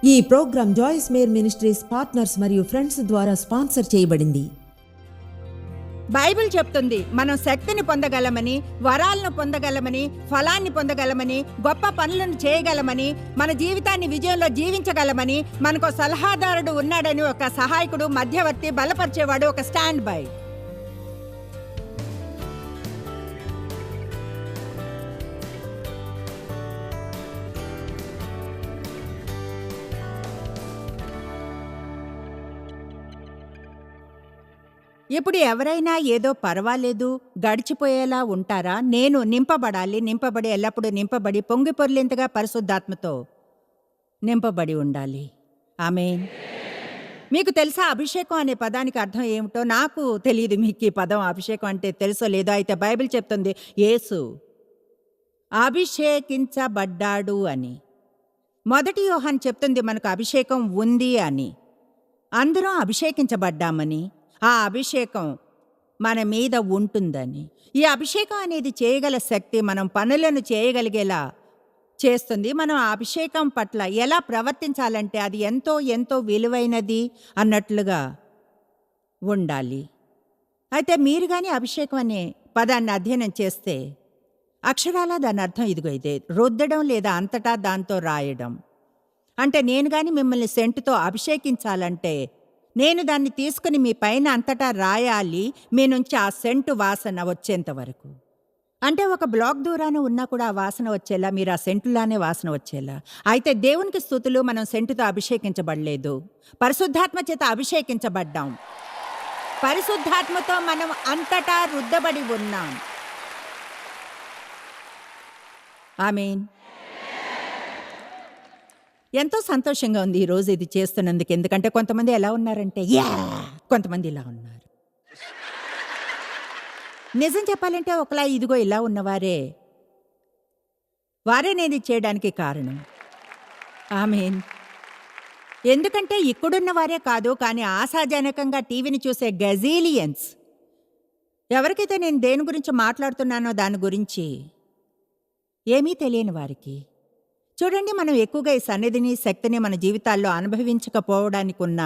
ఈ programme Joyce Meyer Ministries partners మరియు friends ద్వారా స్పాన్సర్ చేయబడింది. బైబిల్ చెప్తుంది మనం శక్తిని పొందగలమని, వరాలను పొందగలమని, ఫలాన్ని పొందగలమని, గొప్ప పనులను చేయగలమని, మన జీవితాన్ని విజయంలో జీవించగలమని, మనకు సలహాదారుడు ఉన్నాడని, ఒక సహాయకుడు, మధ్యవర్తి, బలపరిచేవాడు, ఒక స్టాండ్ బై. ఇప్పుడు ఎవరైనా ఏదో పర్వాలేదు గడిచిపోయేలా ఉంటారా? నేను నింపబడాలి, నింపబడి ఎల్లప్పుడూ నింపబడి పొంగి పొర్లింతగా పరిశుద్ధాత్మతో నింపబడి ఉండాలి. ఆమేన్. మీకు తెలుసా అభిషేకం అనే పదానికి అర్థం ఏమిటో? నాకు తెలియదు. మీకు ఈ పదం అభిషేకం అంటే తెలుసో లేదో. అయితే బైబిల్ చెప్తుంది యేసు అభిషేకించబడ్డాడు అని. మొదటి యోహాను చెప్తుంది మనకు అభిషేకం ఉంది అని. అందరం అభిషేకించబడ్డామని, ఆ అభిషేకం మన మీద ఉంటుందని. ఈ అభిషేకం అనేది చేయగల శక్తి మనం పనులను చేయగలిగేలా చేస్తుంది. మనం ఆ అభిషేకం పట్ల ఎలా ప్రవర్తించాలంటే అది ఎంతో ఎంతో విలువైనది అన్నట్లుగా ఉండాలి. అయితే మీరు కానీ అభిషేకం అనే పదాన్ని అధ్యయనం చేస్తే అక్షరాలా దాని అర్థం ఇదిగో ఇదే: రుద్దడం లేదా అంతటా దాంతో రాయడం. అంటే నేను కానీ మిమ్మల్ని సెంటుతో అభిషేకించాలంటే నేను దాన్ని తీసుకుని మీ పైన అంతటా రాయాలి, మీ నుంచి ఆ సెంటు వాసన వచ్చేంత వరకు. అంటే ఒక బ్లాక్ దూరాన ఉన్నా కూడా ఆ వాసన వచ్చేలా, మీరు ఆ సెంటులానే వాసన వచ్చేలా. అయితే దేవునికి స్తుతులు, మనం సెంటుతో అభిషేకించబడలేదు, పరిశుద్ధాత్మ చేత అభిషేకించబడ్డాం. పరిశుద్ధాత్మతో మనం అంతటా రుద్దబడి ఉన్నాం. ఆమేన్. ఎంతో సంతోషంగా ఉంది ఈరోజు ఇది చేస్తున్నందుకు. ఎందుకంటే కొంతమంది ఎలా ఉన్నారంటే కొంతమంది ఇలా ఉన్నారు. నిజం చెప్పాలంటే ఒకలా ఇదిగో ఇలా ఉన్నవారే నేను చేయడానికి కారణం. ఆమేన్. ఎందుకంటే ఇక్కడున్న వారే కాదు, కానీ ఆశాజనకంగా టీవీని చూసే గజీలియన్స్, ఎవరికైతే నేను దేని గురించి మాట్లాడుతున్నానో దాని గురించి ఏమీ తెలియని వారికి. చూడండి, మనం ఎక్కువగా ఈ సన్నిధిని, శక్తిని మన జీవితాల్లో అనుభవించకపోవడానికి ఉన్న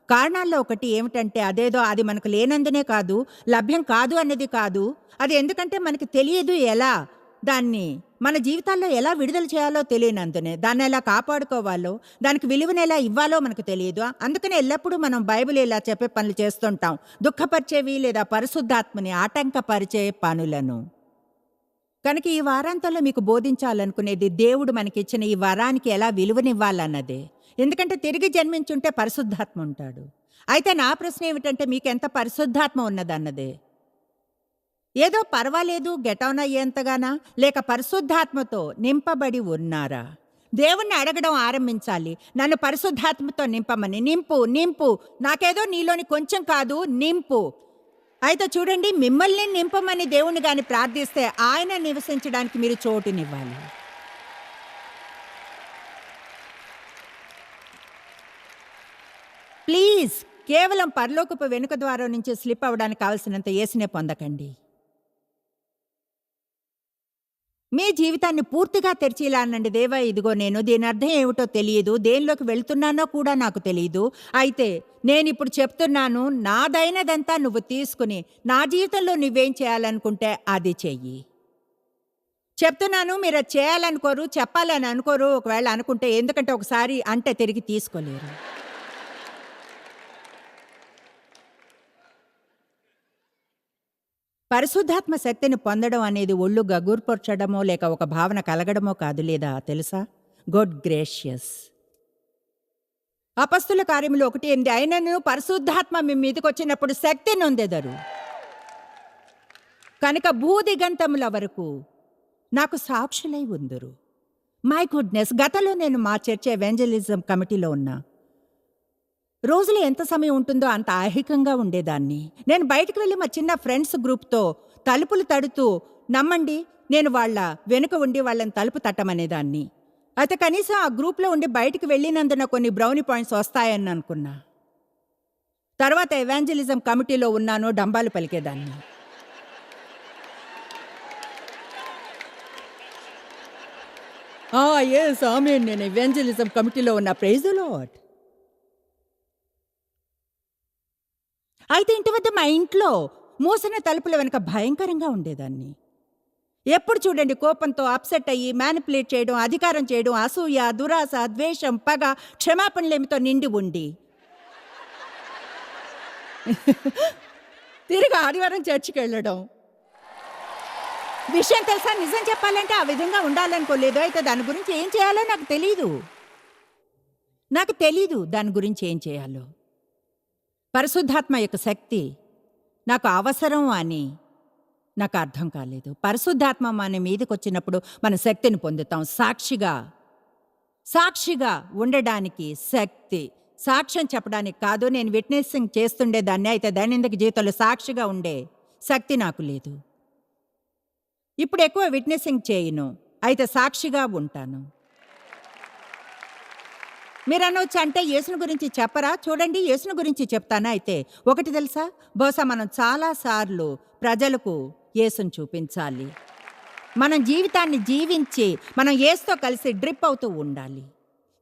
కారణాల్లో ఒకటి ఏమిటంటే అదేదో అది మనకు లేనందునే కాదు, లభ్యం కాదు అన్నది కాదు. అది ఎందుకంటే మనకి తెలియదు ఎలా దాన్ని మన జీవితాల్లో ఎలా విడుదల చేయాలో తెలియనందునే. దాన్ని ఎలా కాపాడుకోవాలో, దానికి విలువను ఎలా ఇవ్వాలో మనకు తెలియదు. అందుకనే ఎల్లప్పుడూ మనం బైబిల్ ఇలా చెప్పే పనులు చేస్తుంటాం, దుఃఖపరిచేవి లేదా పరిశుద్ధాత్మని ఆటంకపరిచే పనులను. కనుక ఈ వారాంతంలో మీకు బోధించాలనుకునేది దేవుడు మనకిచ్చిన ఈ వరానికి ఎలా విలువనివ్వాలన్నదే. ఎందుకంటే తిరిగి జన్మించుంటే పరిశుద్ధాత్మ ఉంటాడు. అయితే నా ప్రశ్న ఏమిటంటే మీకు ఎంత పరిశుద్ధాత్మ ఉన్నదన్నదే. ఏదో పర్వాలేదు గెటౌన్ అయ్యేంతగానా, లేక పరిశుద్ధాత్మతో నింపబడి ఉన్నారా? దేవుణ్ణి అడగడం ఆరంభించాలి, నన్ను పరిశుద్ధాత్మతో నింపమని. నింపు నింపు, నాకేదో నీలోని కొంచెం కాదు, నింపు. అయితే చూడండి, మిమ్మల్ని నింపమని దేవుణ్ణి గాని ప్రార్థిస్తే ఆయన నివసించడానికి మీరు చోటునివ్వాలి. ప్లీజ్, కేవలం పరలోకపు వెనుక ద్వారం నుంచి స్లిప్ అవ్వడానికి కావలసినంత యేసునే పొందకండి. మీ జీవితాన్ని పూర్తిగా తెరిచి ఇలా అనండి, దేవా ఇదిగో నేను, దీని అర్థం ఏమిటో తెలియదు, దేనిలోకి వెళ్తున్నానో కూడా నాకు తెలియదు. అయితే నేను ఇప్పుడు చెప్తున్నాను, నాదైనదంతా నువ్వు తీసుకుని నా జీవితంలో నువ్వేం చేయాలనుకుంటే అది చెయ్యి. చెప్తున్నాను, మీరు అది చేయాలనుకోరు, చెప్పాలని అనుకోరు. ఒకవేళ అనుకుంటే, ఎందుకంటే ఒకసారి అంటే తిరిగి తీసుకోలేరు. పరిశుద్ధాత్మ శక్తిని పొందడం అనేది ఒళ్ళు గగుర్పరచడమో లేక ఒక భావన కలగడమో కాదు. లేదా తెలుసా? Good gracious. అపస్తుల కార్యములు 1:8, అయినను పరిశుద్ధాత్మ మీ మీదకి వచ్చినప్పుడు శక్తి నొందెదరు, కనుక భూదిగంతముల వరకు నాకు సాక్షులై ఉందురు. మై గుడ్నెస్, గతంలో నేను మా చర్చ్ ఎవెంజలిజం కమిటీలో ఉన్నా. రోజులు ఎంత సమయం ఉంటుందో అంత ఐహికంగా ఉండేదాన్ని. నేను బయటకు వెళ్ళి మా చిన్న ఫ్రెండ్స్ గ్రూప్తో తలుపులు తడుతూ, నమ్మండి, నేను వాళ్ళ వెనుక ఉండి వాళ్ళని తలుపు తట్టమనేదాన్ని. అయితే కనీసం ఆ గ్రూప్లో ఉండి బయటికి వెళ్ళినందున కొన్ని బ్రౌనీ పాయింట్స్ వస్తాయని అనుకున్నా. తర్వాత ఎవాంజలిజం కమిటీలో ఉన్నాను, డంబాలు పలికేదాన్ని. ఎస్ ఆమేన్. నేను ఎవెంజలిజం కమిటీలో ఉన్న. Praise the Lord. అయితే ఇంటి వద్ద మా ఇంట్లో మూసిన తలుపుల వెనక భయంకరంగా ఉండేదాన్ని. ఎప్పుడు చూడండి కోపంతో అప్సెట్ అయ్యి మ్యానిపులేట్ చేయడం, అధికారం చేయడం, అసూయ, దురాశ, ద్వేషం, పగ, క్షమాపణలేమితో నిండి ఉండి తిరిగి ఆదివారం చర్చికి వెళ్ళడం. విషయం తెలుసా, నిజం చెప్పాలంటే ఆ విధంగా ఉండాలనుకోలేదు. అయితే దాని గురించి ఏం చేయాలో నాకు తెలీదు దాని గురించి ఏం చేయాలో. పరిశుద్ధాత్మ యొక్క శక్తి నాకు అవసరం అని నాకు అర్థం కాలేదు. పరిశుద్ధాత్మ మన మీదకి వచ్చినప్పుడు మన శక్తిని పొందుతాం. సాక్షిగా ఉండడానికి శక్తి, సాక్ష్యం చెప్పడానికి కాదు. నేను విట్నెసింగ్ చేస్తుండేదాన్ని. అయితే దైనందిక జీవితంలో సాక్షిగా ఉండే శక్తి నాకు లేదు. ఇప్పుడు ఎక్కువ విట్నెసింగ్ చేయను, అయితే సాక్షిగా ఉంటాను. మీరు అనవచ్చు, అంటే యేసుని గురించి చెప్పరా? చూడండి, యేసుని గురించి చెప్తానా? అయితే ఒకటి తెలుసా, బహుశా మనం చాలాసార్లు ప్రజలకు యేసుని చూపించాలి. మనం జీవితాన్ని జీవించి మనం యేసుతో కలిసి డ్రిప్ అవుతూ ఉండాలి.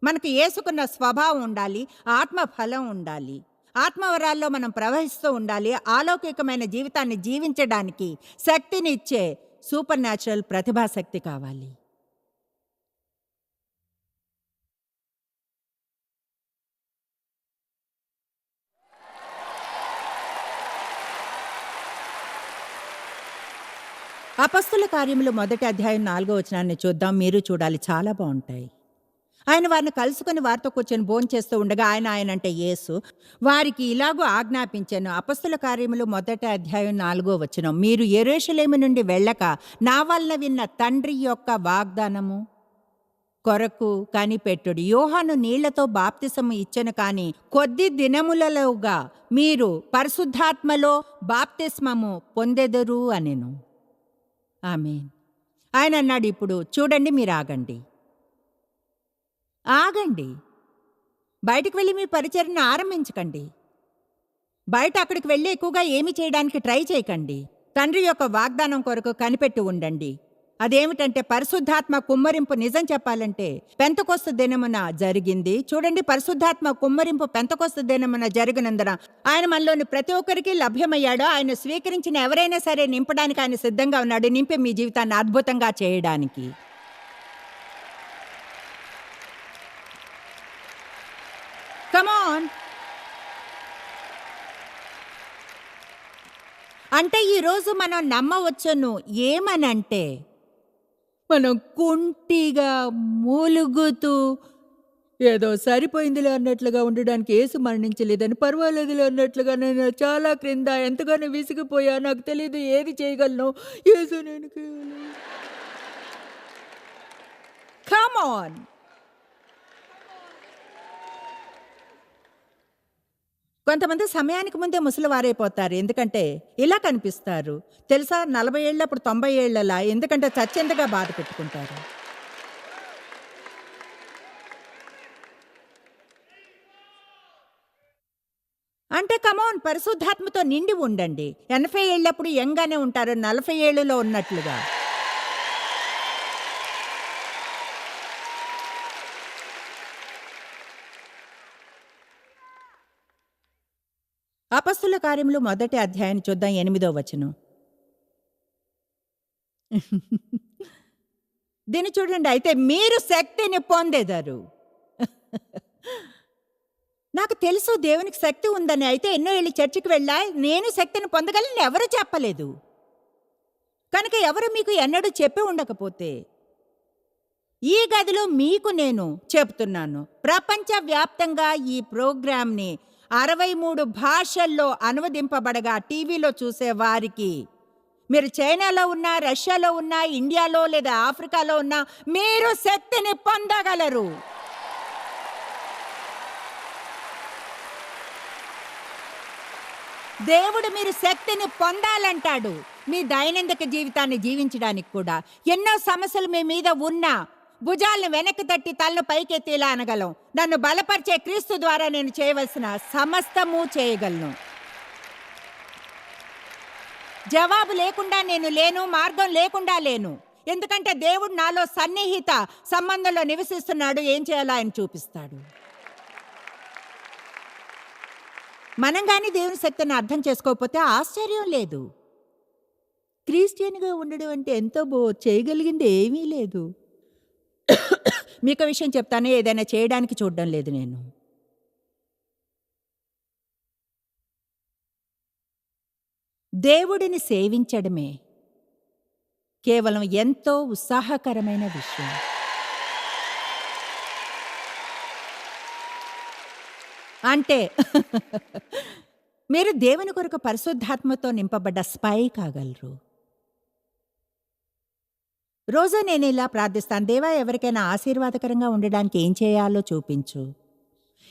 మనకు యేసుకున్న స్వభావం ఉండాలి, ఆత్మ ఫలం ఉండాలి, ఆత్మవరాల్లో మనం ప్రవహిస్తూ ఉండాలి. ఆలౌకికమైన జీవితాన్ని జీవించడానికి శక్తినిచ్చే సూపర్ న్యాచురల్ ప్రతిభాశక్తి కావాలి. అపొస్తలుల కార్యములు 1వ అధ్యాయం 4వ వచనాన్ని చూద్దాం. మీరు చూడాలి, చాలా బాగుంటాయి. ఆయన వారిని కలుసుకుని వారితో కూర్చొని భోంచేస్తూ ఉండగా ఆయన అంటే యేసు వారికి ఇలాగూ ఆజ్ఞాపించాను. అపొస్తలుల కార్యములు 1వ అధ్యాయం 4వ వచనం. మీరు యెరూషలేము నుండి వెళ్ళక నా వలన విన్న తండ్రి యొక్క వాగ్దానము కొరకు కనిపెట్టుడి. యోహాను నీళ్లతో బాప్తిసము ఇచ్చెను, కానీ కొద్ది దినములలోగా మీరు పరిశుద్ధాత్మలో బాప్తిస్మము పొందెదరు అనెను. ఆమేన్. ఆయన అన్నాడు, ఇప్పుడు చూడండి, మీరు ఆగండి. బయటకు వెళ్ళి మీ పరిచర్యను ఆరంభించకండి. బయట అక్కడికి వెళ్ళి ఎక్కువగా ఏమి చేయడానికి ట్రై చేయకండి. తండ్రి యొక్క వాగ్దానం కొరకు కనిపెట్టి ఉండండి. అదేమిటంటే పరిశుద్ధాత్మ కుమ్మరింపు. నిజం చెప్పాలంటే పెంతెకొస్తు దినమున జరిగింది. చూడండి, పరిశుద్ధాత్మ కుమ్మరింపు పెంతెకొస్తు దినమున జరిగినందున ఆయన మనలోని ప్రతి ఒక్కరికి లభ్యమయ్యాడు. ఆయన స్వీకరించిన ఎవరైనా సరే నింపడానికి ఆయన సిద్ధంగా ఉన్నాడు. నింపి మీ జీవితాన్ని అద్భుతంగా చేయడానికి. కమాన్. అంటే ఈరోజు మనం నమ్మవచ్చును ఏమనంటే, మనం కుంటిగా మూలుగుతూ ఏదో సరిపోయిందిలే అన్నట్లుగా ఉండడానికి యేసు మరణించలేదని, పర్వాలేదులే అన్నట్లుగా, నేను చాలా క్రింద ఎంతగానో విసిగిపోయా, నాకు తెలియదు ఏది చేయగలను, యేసు నేను కమాన్. కొంతమంది సమయానికి ముందే ముసలివారైపోతారు. ఎందుకంటే ఇలా కనిపిస్తారు తెలుసా, 40 ఏళ్ళు అప్పుడు 90 ఏళ్ళలా. ఎందుకంటే చచ్చేంతగా బాధ పెట్టుకుంటారు. అంటే కమాన్, పరిశుద్ధాత్మతో నిండి ఉండండి. 80 ఏళ్ళప్పుడు యంగానే ఉంటారు, 40 ఏళ్ళలో ఉన్నట్లుగా. అపొస్తలుల కార్యములు 1వ అధ్యాయాన్ని చూద్దాం, 8వ వచనం. దీన్ని చూడండి. అయితే మీరు శక్తిని పొందెదరు. నాకు తెలుసు దేవునికి శక్తి ఉందని. అయితే ఎన్నో ఏళ్ళు చర్చికి వెళ్ళా, నేను శక్తిని పొందగలని ఎవరు చెప్పలేదు. కనుక ఎవరు మీకు ఎన్నడూ చెప్పి ఉండకపోతే ఈ గదిలో మీకు నేను చెప్తున్నాను. ప్రపంచవ్యాప్తంగా ఈ ప్రోగ్రాంని 63 భాషల్లో అనువదింపబడగా టీవీలో చూసే వారికి, మీరు చైనాలో ఉన్నా, రష్యాలో ఉన్నా, ఇండియాలో లేదా ఆఫ్రికాలో ఉన్నా, మీరు శక్తిని పొందగలరు. దేవుడు మీరు శక్తిని పొందాలంటాడు. మీ దైనందిక జీవితాన్ని జీవించడానికి కూడా. ఎన్నో సమస్యలు మీ మీద ఉన్నా భుజాలను వెనక్కి తట్టి తలను పైకెత్తి ఇలా అనగలం, నన్ను బలపరిచే క్రీస్తు ద్వారా నేను చేయవలసిన సమస్తము చేయగలను. జవాబు లేకుండా నేను లేను, మార్గం లేకుండా లేను. ఎందుకంటే దేవుడు నాలో సన్నిహిత సంబంధంలో నివసిస్తున్నాడు. ఏం చేయాలో ఆయన చూపిస్తాడు. మనం కానీ దేవుని శక్తిని అర్థం చేసుకోకపోతే ఆశ్చర్యం లేదు. క్రిస్టియన్గా ఉండడం అంటే ఎంతో చేయగలిగింది ఏమీ లేదు. మీకు విషయం చెప్తాను, ఏదైనా చేయడానికి చూడడం లేదు నేను. దేవుడిని సేవించడమే కేవలం ఎంతో ఉత్సాహకరమైన విషయం. అంటే మీరు దేవుని కొరకు పరిశుద్ధాత్మతో నింపబడ్డ స్పై కాగలరు. రోజు నేను ఇలా ప్రార్థిస్తాను, దేవా ఎవరికైనా ఆశీర్వాదకరంగా ఉండడానికి ఏం చేయాలో చూపించు,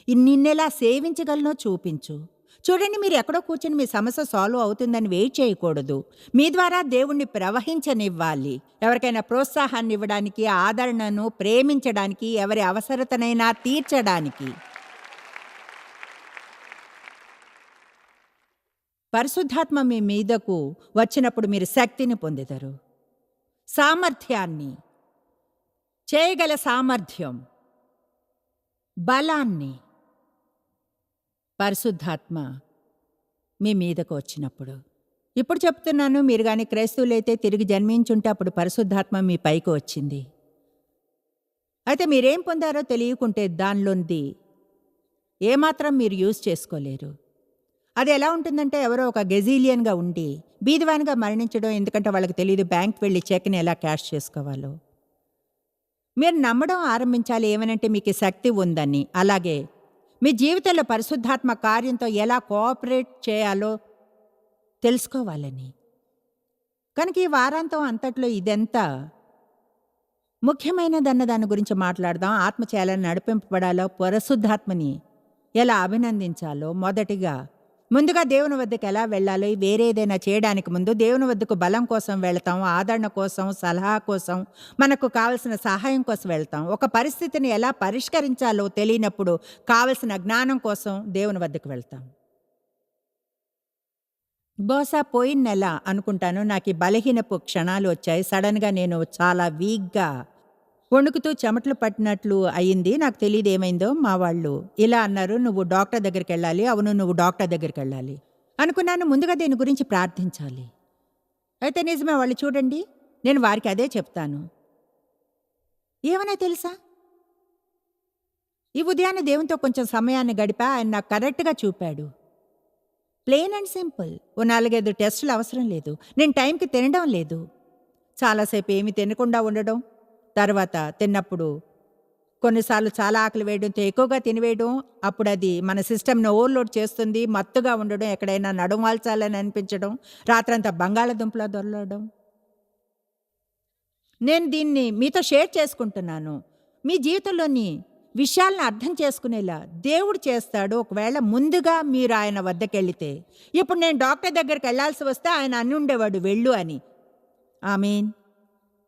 నిన్నెలా సేవించగలనో చూపించు. చూడండి, మీరు ఎక్కడో కూర్చొని మీ సమస్య సాల్వ్ అవుతుందని వెయిట్ చేయకూడదు. మీ ద్వారా దేవుణ్ణి ప్రవహించనివ్వాలి. ఎవరికైనా ప్రోత్సాహాన్ని ఇవ్వడానికి, ఆదరణను ప్రేమించడానికి, ఎవరి అవసరతనైనా తీర్చడానికి. పరిశుద్ధాత్మ మీ మీదకు వచ్చినప్పుడు మీరు శక్తిని పొందుతారు, సామర్థ్యాన్ని, చేయగల సామర్థ్యం, బలాన్ని. పరిశుద్ధాత్మ మీ మీదకు వచ్చినప్పుడు, ఇప్పుడు చెప్తున్నాను, మీరు కానీ క్రైస్తవులైతే తిరిగి జన్మించుంటే అప్పుడు పరిశుద్ధాత్మ మీ పైకి వచ్చింది. అయితే మీరేం పొందారో తెలియకుంటే దానిలోంది ఏమాత్రం మీరు యూజ్ చేసుకోలేరు. అది ఎలా ఉంటుందంటే, ఎవరో ఒక గెజీలియన్గా ఉండి బీదివానిగా మరణించడం, ఎందుకంటే వాళ్ళకి తెలియదు బ్యాంక్ వెళ్ళి చెక్ని ఎలా క్యాష్ చేసుకోవాలో. మీరు నమ్మడం ఆరంభించాలి ఏమనంటే మీకు శక్తి ఉందని. అలాగే మీ జీవితంలో పరిశుద్ధాత్మ కార్యంతో ఎలా కోఆపరేట్ చేయాలో తెలుసుకోవాలని. కనుక ఈ వారాంతం అంతట్లో ఇదెంత ముఖ్యమైనదన్న దాని గురించి మాట్లాడదాం. ఆత్మ చేయాలని నడిపింపబడాలో, పరిశుద్ధాత్మని ఎలా అభినందించాలో. ముందుగా దేవుని వద్దకు ఎలా వెళ్ళాలో. వేరేదైనా చేయడానికి ముందు దేవుని వద్దకు బలం కోసం వెళ్తాం, ఆదరణ కోసం, సలహా కోసం, మనకు కావలసిన సహాయం కోసం వెళ్తాం. ఒక పరిస్థితిని ఎలా పరిష్కరించాలో తెలియనప్పుడు కావలసిన జ్ఞానం కోసం దేవుని వద్దకు వెళ్తాం. బహుశా పోయిన నెల అనుకుంటాను, నాకు ఈ బలహీనపు క్షణాలు వచ్చాయి. సడన్గా నేను చాలా వీక్గా వణుకుతూ చెమటలు పట్టినట్లు అయ్యింది. నాకు తెలియదు ఏమైందో. మా వాళ్ళు ఇలా అన్నారు, నువ్వు డాక్టర్ దగ్గరికి వెళ్ళాలి. అవును, నువ్వు డాక్టర్ దగ్గరికి వెళ్ళాలి అనుకున్నాను. ముందుగా దీని గురించి ప్రార్థించాలి. అయితే నిజమే, వాళ్ళు చూడండి, నేను వారికి అదే చెప్తాను. ఏమన్నా తెలుసా, ఈ ఉదయాన్నే దేవునితో కొంచెం సమయాన్ని గడిపా. ఆయన నాకు కరెక్ట్గా చూపాడు. Plain and simple. ఓ 4-5 టెస్టులు అవసరం లేదు. నేను టైంకి తినడం లేదు, చాలాసేపు ఏమీ తినకుండా ఉండడం, తర్వాత తిన్నప్పుడు కొన్నిసార్లు చాలా ఆకలి వేయడంతో ఎక్కువగా తినివేయడం, అప్పుడు అది మన సిస్టమ్ని ఓవర్లోడ్ చేస్తుంది. మత్తుగా ఉండడం, ఎక్కడైనా నడుమాల్చాలని అనిపించడం, రాత్రంతా బంగాళదుంపలా దొరలడం. నేను దీన్ని మీతో షేర్ చేసుకుంటున్నాను. మీ జీవితంలోని విషయాలను అర్థం చేసుకునేలా దేవుడు చేస్తాడు ఒకవేళ ముందుగా మీరు ఆయన వద్దకెళ్తే. ఇప్పుడు నేను డాక్టర్ దగ్గరికి వెళ్లాల్సి వస్తే ఆయన అని ఉండేవాడు వెళ్ళు అని. ఆమేన్.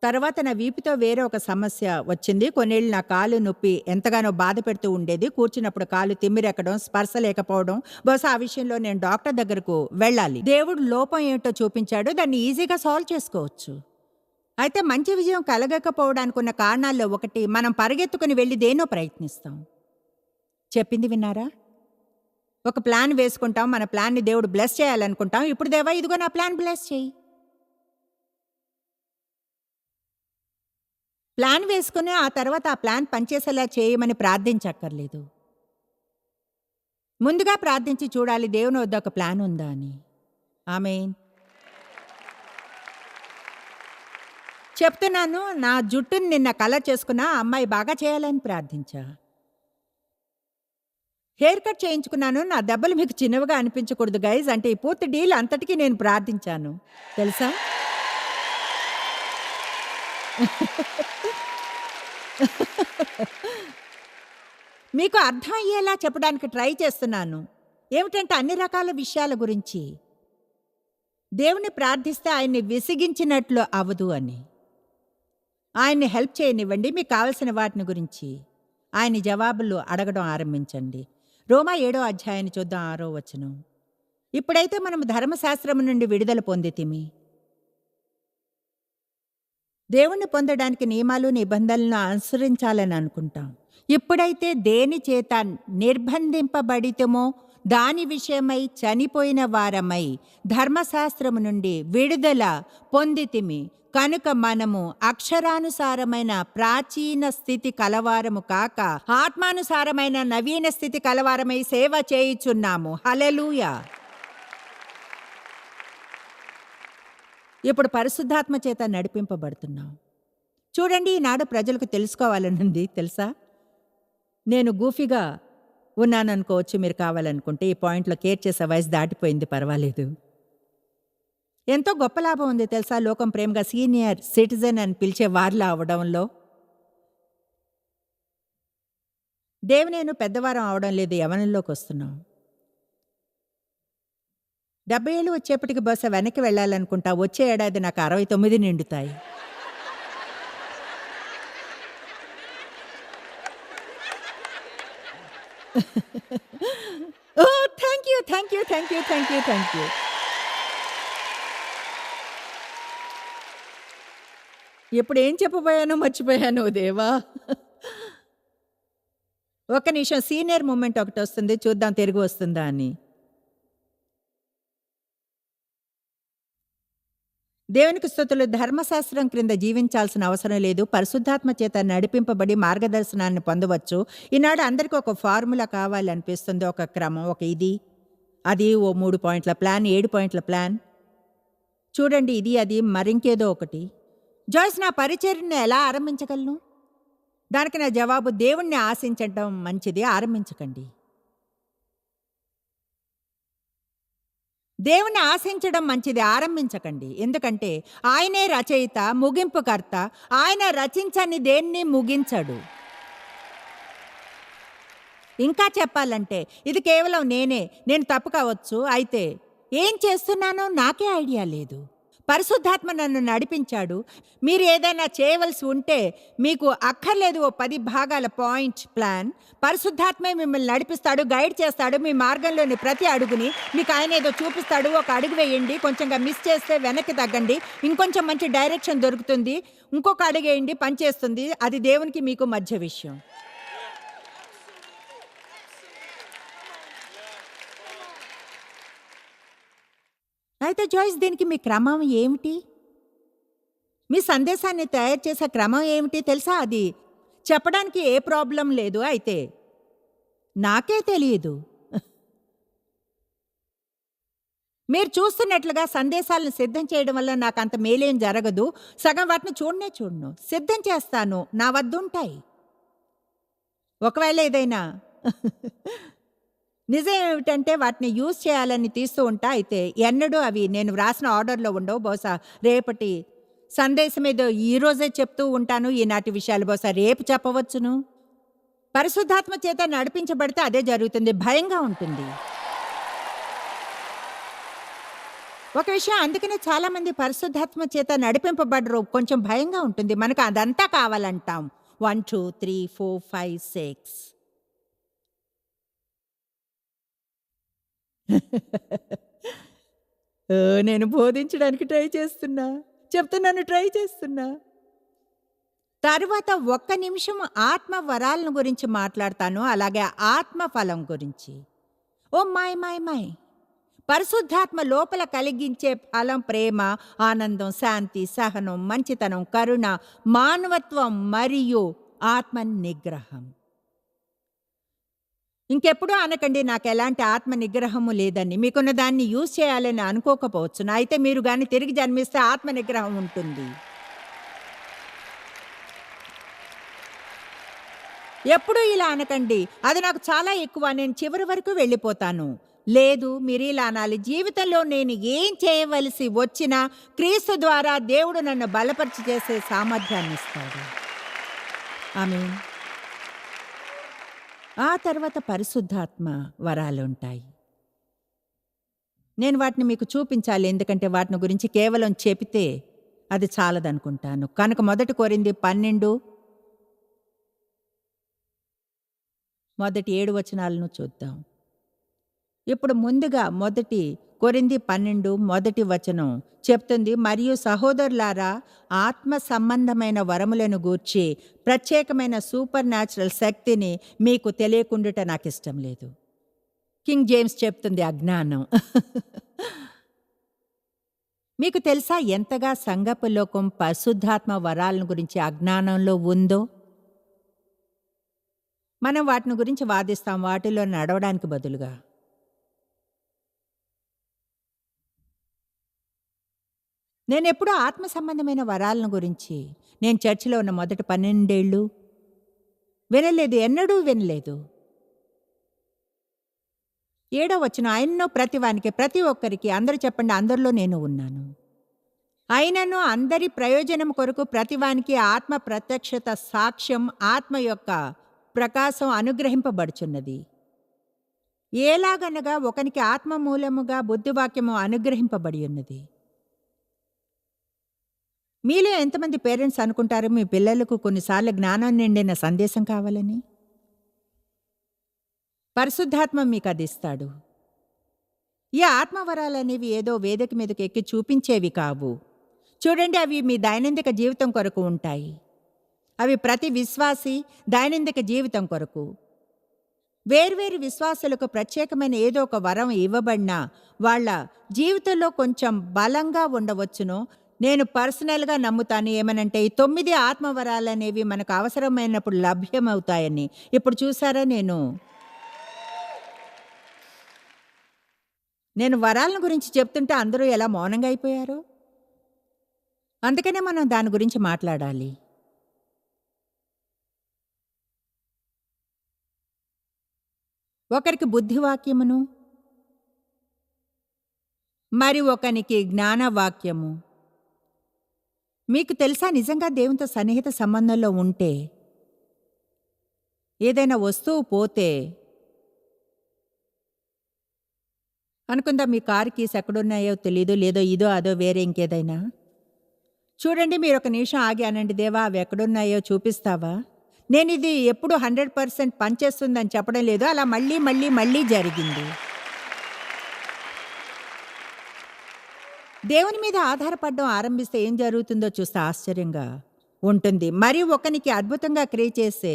తర్వాత నా వీపుతో వేరే ఒక సమస్య వచ్చింది. కొన్నేళ్ళు నా కాలు నొప్పి ఎంతగానో బాధ పెడుతూ ఉండేది. కూర్చున్నప్పుడు కాలు తిమ్మిరెక్కడం, స్పర్శ లేకపోవడం. బహుశా ఆ విషయంలో నేను డాక్టర్ దగ్గరకు వెళ్ళాలి. దేవుడు లోపం ఏంటో చూపించాడు, దాన్ని ఈజీగా సాల్వ్ చేసుకోవచ్చు. అయితే మంచి విజయం కలగకపోవడానికి ఉన్న కారణాల్లో ఒకటి, మనం పరిగెత్తుకుని వెళ్ళి దేనో ప్రయత్నిస్తాం. చెప్పింది విన్నారా? ఒక ప్లాన్ వేసుకుంటాం, మన ప్లాన్ని దేవుడు బ్లెస్ చేయాలనుకుంటాం. ఇప్పుడు దేవా ఇదిగో నా ప్లాన్ బ్లెస్ చేయి. ప్లాన్ వేసుకుని ఆ తర్వాత ఆ ప్లాన్ పనిచేసేలా చేయమని ప్రార్థించక్కర్లేదు. ముందుగా ప్రార్థించి చూడాలి దేవుని వద్ద ఒక ప్లాన్ ఉందా అని. ఆమేన్. చెప్తున్నాను, నా జుట్టుని నిన్న కలర్ చేసుకున్నా, ఆ అమ్మాయి బాగా చేయాలని ప్రార్థించా. హెయిర్ కట్ చేయించుకున్నాను, నా దెబ్బలు మీకు చిన్నవిగా అనిపించకూడదు గైజ్. అంటే ఈ పూర్తి డీల్ అంతటికీ నేను ప్రార్థించాను తెలుసా. మీకు అర్థం అయ్యేలా చెప్పడానికి ట్రై చేస్తున్నాను. ఏమిటంటే అన్ని రకాల విషయాల గురించి దేవుని ప్రార్థిస్తే ఆయన్ని విసిగించినట్లు అవదు అని. ఆయన్ని హెల్ప్ చేయనివ్వండి. మీకు కావలసిన వాటిని గురించి ఆయన్ని జవాబులు అడగడం ఆరంభించండి. రోమా 7వ అధ్యాయాన్ని చూద్దాం, 6వ వచనం. ఇప్పుడైతే మనం ధర్మశాస్త్రము నుండి విడుదల పొందితిమి, దేవుణ్ణి పొందడానికి నియమాలు నిబంధనలను అనుసరించాలని అనుకుంటాం. ఇప్పుడైతే దేని చేత నిర్బంధింపబడితమో దాని విషయమై చనిపోయిన వారమై ధర్మశాస్త్రము నుండి విడుదల పొందితిమి కనుక మనము అక్షరానుసారమైన ప్రాచీన స్థితి కలవారము కాక ఆత్మానుసారమైన నవీన స్థితి కలవారమై సేవ చేయుచున్నాము. హల్లెలూయా. ఇప్పుడు పరిశుద్ధాత్మ చేత నడిపింపబడుతున్నాం. చూడండి, ఈనాడు ప్రజలకు తెలుసుకోవాలనుంది తెలుసా. నేను గూఫీగా ఉన్నాననుకోవచ్చు, మీరు కావాలనుకుంటే. ఈ పాయింట్లో కేర్ చేసే వయసు దాటిపోయింది, పర్వాలేదు. ఎంతో గొప్ప లాభం ఉంది తెలుసా, లోకం ప్రేమగా సీనియర్ సిటిజన్ అని పిలిచే వారిలా అవడంలో. నేను పెద్దవారం అవడం లేదు, యవనంలోకి వస్తున్నాం. 70 ఏళ్ళు వచ్చేప్పటికి బహుశా వెనక్కి వెళ్ళాలనుకుంటా. వచ్చే ఏడాది నాకు 69 నిండుతాయి. ఓ thank you thank you thank you thank you thank you. ఇప్పుడు ఏం చెప్పబోయానో మర్చిపోయాను దేవా. ఒక్క నిమిషం, సీనియర్ మూమెంట్ ఒకటి వస్తుంది, చూద్దాం తిరిగి వస్తుందా అని. దేవునికి స్తుతులు. ధర్మశాస్త్రం క్రింద జీవించాల్సిన అవసరం లేదు, పరిశుద్ధాత్మ చేత నడిపింపబడి మార్గదర్శనాన్ని పొందవచ్చు. ఈనాడు అందరికీ ఒక ఫార్ములా కావాలనిపిస్తుంది, ఒక క్రమం, ఒక ఇది అది, ఓ 3 పాయింట్ల ప్లాన్, 7 పాయింట్ల ప్లాన్. చూడండి, ఇది అది మరింకేదో ఒకటి. జాయ్స్, నా పరిచర్యను ఎలా ఆరంభించగలను? దానికి నా జవాబు, దేవుణ్ణి ఆశించడం మంచిది, ఆరంభించకండి. దేవుణ్ణి ఆశించడం మంచిది, ఆరంభించకండి. ఎందుకంటే ఆయనే రచయిత, ముగింపుకర్త. ఆయన రచించని దేన్ని ముగించడు. ఇంకా చెప్పాలంటే ఇది కేవలం నేను తప్పు కావచ్చు, అయితే ఏం చేస్తున్నానో నాకే ఐడియా లేదు. పరిశుద్ధాత్మ నన్ను నడిపించాడు. మీరు ఏదైనా చేయవలసి ఉంటే మీకు అక్కర్లేదు ఓ 10 భాగాల పాయింట్ ప్లాన్. పరిశుద్ధాత్మే మిమ్మల్ని నడిపిస్తాడు, గైడ్ చేస్తాడు. మీ మార్గంలోని ప్రతి అడుగుని మీకు ఆయన ఏదో చూపిస్తాడు. ఒక అడుగు వేయండి, కొంచెంగా మిస్ చేస్తే వెనక్కి తగ్గండి, ఇంకొంచెం మంచి డైరెక్షన్ దొరుకుతుంది. ఇంకొక అడుగు వేయండి, పనిచేస్తుంది. అది దేవునికి మీకు మధ్య విషయం. అయితే జాయ్స్, దీనికి మీ క్రమం ఏమిటి? మీ సందేశాన్ని తయారు చేసే క్రమం ఏమిటి తెలుసా? అది చెప్పడానికి ఏ ప్రాబ్లం లేదు, అయితే నాకే తెలియదు. మీరు చూస్తున్నట్లుగా సందేశాలను సిద్ధం చేయడం వల్ల నాకు అంత మేలేం జరగదు. సగం వాటిని చూడను, సిద్ధం చేస్తాను, నా వద్ద ఉంటాయి. ఒకవేళ ఏదైనా నిజం ఏమిటంటే వాటిని యూజ్ చేయాలని తీస్తూ ఉంటా, అయితే ఎన్నడూ అవి నేను వ్రాసిన ఆర్డర్లో ఉండవు. బహుశా రేపటి సందేశం ఏదో ఈరోజే చెప్తూ ఉంటాను. ఈనాటి విషయాలు బహుశా రేపు చెప్పవచ్చును. పరిశుద్ధాత్మ చేత నడిపించబడితే అదే జరుగుతుంది. భయంగా ఉంటుంది. ఒక విషయం, అందుకనే చాలామంది పరిశుద్ధాత్మ చేత నడిపింపబడరు, కొంచెం భయంగా ఉంటుంది. మనకు అదంతా కావాలంటాం. 1 2 3 4 5 6. నేను బోధించడానికి ట్రై చేస్తున్నా. తరువాత 1 నిమిషం ఆత్మ వరాలను గురించి మాట్లాడతాను, అలాగే ఆత్మ ఫలం గురించి. ఓ మై పరిశుద్ధాత్మ లోపల కలిగించే ఫలం ప్రేమ, ఆనందం, శాంతి, సహనం, మంచితనం, కరుణ, మానవత్వం మరియు ఆత్మ నిగ్రహం. ఇంకెప్పుడూ అనకండి నాకు ఎలాంటి ఆత్మ నిగ్రహము లేదని. మీకున్న దాన్ని యూజ్ చేయాలని అనుకోకపోవచ్చు, అయితే మీరు కానీ తిరిగి జన్మిస్తే ఆత్మ నిగ్రహం ఉంటుంది. ఎప్పుడూ ఇలా అనకండి, అది నాకు చాలా ఎక్కువ, నేను చివరి వరకు వెళ్ళిపోతాను. లేదు, మీరు ఇలా అనాలి, జీవితంలో నేను ఏం చేయవలసి వచ్చినా క్రీస్తు ద్వారా దేవుడు నన్ను బలపరిచి చేసే సామర్థ్యాన్ని ఇస్తాడు. ఆమేన్. ఆ తర్వాత పరిశుద్ధాత్మ వరాలుంటాయి. నేను వాటిని మీకు చూపించాలి, ఎందుకంటే వాటిని గురించి కేవలం చెబితే అది చాలదనుకుంటాను. కనుక 1 కొరింథీ 12 మొదటి 7 వచనాలను చూద్దాం. ఇప్పుడు ముందుగా మొదటి కొరింథీ 12 మొదటి వచనం చెప్తుంది, మరియు సహోదరులారా, ఆత్మ సంబంధమైన వరములను గూర్చి ప్రత్యేకమైన సూపర్ న్యాచురల్ శక్తిని మీకు తెలియకుండుట నాకు ఇష్టం లేదు. కింగ్ జేమ్స్ చెప్తుంది అజ్ఞానం. మీకు తెలుసా ఎంతగా సంగపు లోకం పరిశుద్ధాత్మ వరాలను గురించి అజ్ఞానంలో ఉందో? మనం వాటిని గురించి వాదిస్తాం, వాటిలో నడవడానికి బదులుగా. నేనెప్పుడూ ఆత్మ సంబంధమైన వరాలను గురించి నేను చర్చిలో ఉన్న మొదటి 12 ఏళ్ళు వినలేదు, ఎన్నడూ వినలేదు. 7వ వచనం, ఆయనను ప్రతివానికి ప్రతి ఒక్కరికి, అందరూ చెప్పండి, అందరిలో నేను ఉన్నాను. అయినను అందరి ప్రయోజనం కొరకు ప్రతివానికి ఆత్మ ప్రత్యక్షత సాక్ష్యం, ఆత్మ యొక్క ప్రకాశం అనుగ్రహింపబడుచున్నది. ఎలాగనగా ఒకనికి ఆత్మ మూలముగా బుద్ధివాక్యము అనుగ్రహింపబడి ఉన్నది. మీలో ఎంతమంది పేరెంట్స్ అనుకుంటారు మీ పిల్లలకు కొన్నిసార్లు జ్ఞానం నిండిన సందేశం కావాలని? పరిశుద్ధాత్మ మీకు అది ఇస్తాడు. ఈ ఆత్మవరాలనేవి ఏదో వేదిక మీదకి ఎక్కి చూపించేవి కావు. చూడండి, అవి మీ దైనందిక జీవితం కొరకు ఉంటాయి. అవి ప్రతి విశ్వాసి దైనందిక జీవితం కొరకు. వేర్వేరు విశ్వాసులకు ప్రత్యేకమైన ఏదో ఒక వరం ఇవ్వబడినా వాళ్ళ జీవితంలో కొంచెం బలంగా ఉండవచ్చును. నేను పర్సనల్గా నమ్ముతాను ఏమనంటే, ఈ 9 ఆత్మవరాలనేవి మనకు అవసరమైనప్పుడు లభ్యమవుతాయని. ఇప్పుడు చూసారా, నేను వరాలను గురించి చెప్తుంటే అందరూ ఎలా మౌనంగా అయిపోయారు? అందుకనే మనం దాని గురించి మాట్లాడాలి. ఒకరికి బుద్ధివాక్యమును, మరి ఒకనికి జ్ఞానవాక్యము. మీకు తెలుసా, నిజంగా దేవునితో సన్నిహిత సంబంధంలో ఉంటే ఏదైనా వస్తువు పోతే, అనుకుందాం మీ కారు కీస్ ఎక్కడున్నాయో తెలీదు, లేదో ఇదో అదో వేరే ఇంకేదైనా. చూడండి, మీరు ఒక నిమిషం ఆగి అనండి, దేవా అవి ఎక్కడున్నాయో చూపిస్తావా? నేను ఇది ఎప్పుడు 100% పనిచేస్తుందని చెప్పడం లేదు, అలా మళ్ళీ మళ్ళీ మళ్ళీ జరిగింది. దేవుని మీద ఆధారపడడం ఆరంభిస్తే ఏం జరుగుతుందో చూస్తే ఆశ్చర్యంగా ఉంటుంది. మరియు ఒకనికి అద్భుతంగా క్రియ చేసే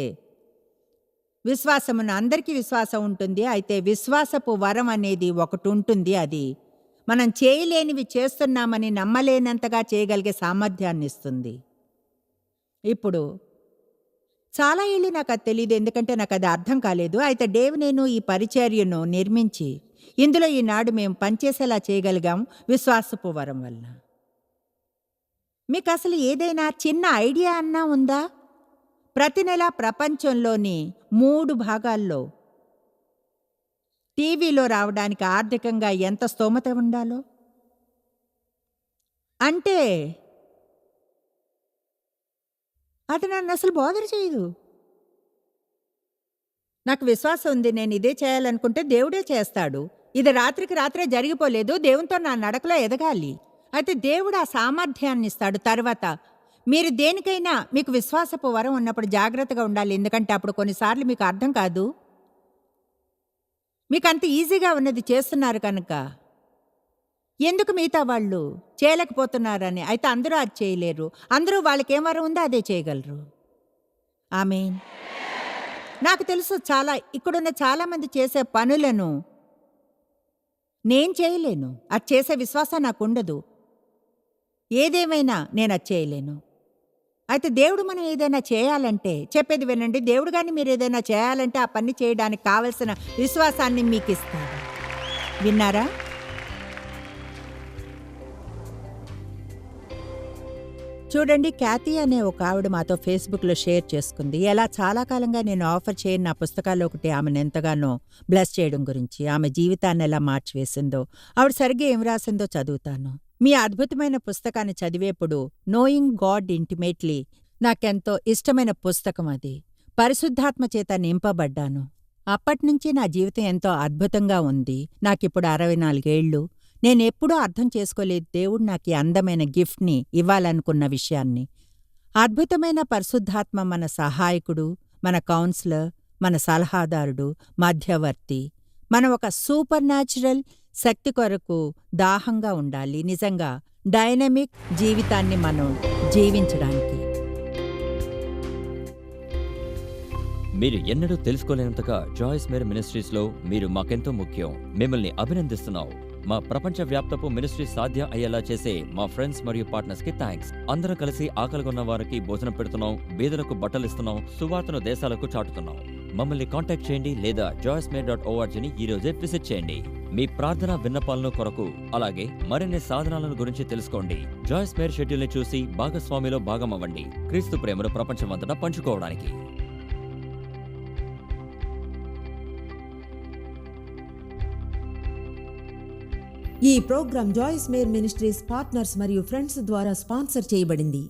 విశ్వాసమును, అందరికీ విశ్వాసం ఉంటుంది. అయితే విశ్వాసపు వరం అనేది ఒకటి ఉంటుంది. అది మనం చేయలేనివి చేస్తున్నామని నమ్మలేనంతగా చేయగలిగే సామర్థ్యాన్ని ఇస్తుంది. ఇప్పుడు చాలా ఏళ్ళు నాకు అది తెలియదు, ఎందుకంటే నాకు అది అర్థం కాలేదు. అయితే నేను ఈ పరిచర్యను నిర్మించి ఇందులో ఈనాడు మేము పనిచేసేలా చేయగలిగాం విశ్వాసపు వరం వల్ల. మీకు అసలు ఏదైనా చిన్న ఐడియా అన్నా ఉందా? ప్రతి నెల ప్రపంచంలోని 3 భాగాల్లో టీవీలో రావడానికి ఆర్థికంగా ఎంత స్తోమత ఉండాలో? అంటే అది నన్ను అసలు బోదర్ చేయదు. నాకు విశ్వాసం ఉంది, నేను ఇదే చేయాలనుకుంటే దేవుడే చేస్తాడు. ఇది రాత్రికి రాత్రే జరిగిపోలేదు, దేవునితో నా నడకలో ఎదగాలి. అయితే దేవుడు ఆ సామర్థ్యాన్ని ఇస్తాడు. తర్వాత మీరు దేనికైనా మీకు విశ్వాసపు వరం ఉన్నప్పుడు జాగ్రత్తగా ఉండాలి, ఎందుకంటే అప్పుడు కొన్నిసార్లు మీకు అర్థం కాదు. మీకు అంత ఈజీగా ఉన్నది చేస్తున్నారు కనుక ఎందుకు మిగతా వాళ్ళు చేయలేకపోతున్నారని. అయితే అందరూ అది చేయలేరు, అందరూ వాళ్ళకేం వరం ఉందో అదే చేయగలరు. ఆమేన్. నాకు తెలుసు, ఇక్కడున్న చాలామంది చేసే పనులను నేను చేయలేను, అది చేసే విశ్వాసం నాకు ఉండదు. ఏదేమైనా నేను అది చేయలేను. అయితే దేవుడు మనం ఏదైనా చేయాలంటే, చెప్పేది వినండి, దేవుడు కానీ మీరు ఏదైనా చేయాలంటే ఆ పని చేయడానికి కావలసిన విశ్వాసాన్ని మీకు ఇస్తాడు. విన్నారా? చూడండి, క్యాథీ అనే ఒక ఆవిడ మాతో ఫేస్బుక్లో షేర్ చేసుకుంది. ఎలా చాలా కాలంగా నేను ఆఫర్ చేయని నా పుస్తకాల్లో ఒకటి ఆమెను ఎంతగానో బ్లెస్ చేయడం గురించి, ఆమె జీవితాన్ని ఎలా మార్చివేసిందో. ఆవిడ సరిగ్గా ఏం రాసిందో చదువుతాను. మీ అద్భుతమైన పుస్తకాన్ని చదివేప్పుడు నోయింగ్ గాడ్ ఇంటిమేట్లీ నాకెంతో ఇష్టమైన పుస్తకం అది. పరిశుద్ధాత్మ చేత నింపబడ్డాను. అప్పట్నుంచి నా జీవితం ఎంతో అద్భుతంగా ఉంది. నాకిప్పుడు 64 ఏళ్ళు. నేనెప్పుడూ అర్థం చేసుకోలేదు దేవుడు నాకు ఈ అందమైన గిఫ్ట్ని ఇవ్వాలనుకున్న విషయాన్ని. అద్భుతమైన పరిశుద్ధాత్మ మన సహాయకుడు, మన కౌన్సిలర్, మన సలహాదారుడు, మధ్యవర్తి, మనం ఒక సూపర్ న్యాచురల్ శక్తి కొరకు దాహంగా ఉండాలి. నిజంగా డైనమిక్ జీవితాన్ని మనం జీవించడానికి. మీరు ఎన్నడూ తెలుసుకోలేనంతగా జాయిస్ మేర్ మినిస్ట్రీస్లో మీరు మాకెంతో ముఖ్యం. మిమ్మల్ని అభినందిస్తున్నాం. మా ప్రపంచవ్యాప్తపు మినిస్ట్రీ సాధ్యం అయ్యేలా చేసే మా ఫ్రెండ్స్ మరియు పార్ట్నర్స్కి థ్యాంక్స్. అందరూ కలిసి ఆకలిగొన్న వారికి భోజనం పెడుతున్నాం, బీదలకు బట్టలిస్తున్నాం, సువార్తను దేశాలకు చాటుతున్నాం. మమ్మల్ని కాంటాక్ట్ చేయండి లేదా joycemeer.orgని ఈ రోజే విజిట్ చేయండి. మీ ప్రార్థన విన్నపాలను కొరకు అలాగే మరిన్ని సాధనాలను గురించి తెలుసుకోండి. జాయిస్ మేర్ షెడ్యూల్ని చూసి భాగస్వామిలో భాగమవ్వండి. క్రీస్తు ప్రేమను ప్రపంచమంతటా పంచుకోవడానికి. ఈ programme Joyce Meyer Ministries partners మరియు ఫ్రెండ్స్ ద్వారా స్పాన్సర్ చేయబడింది.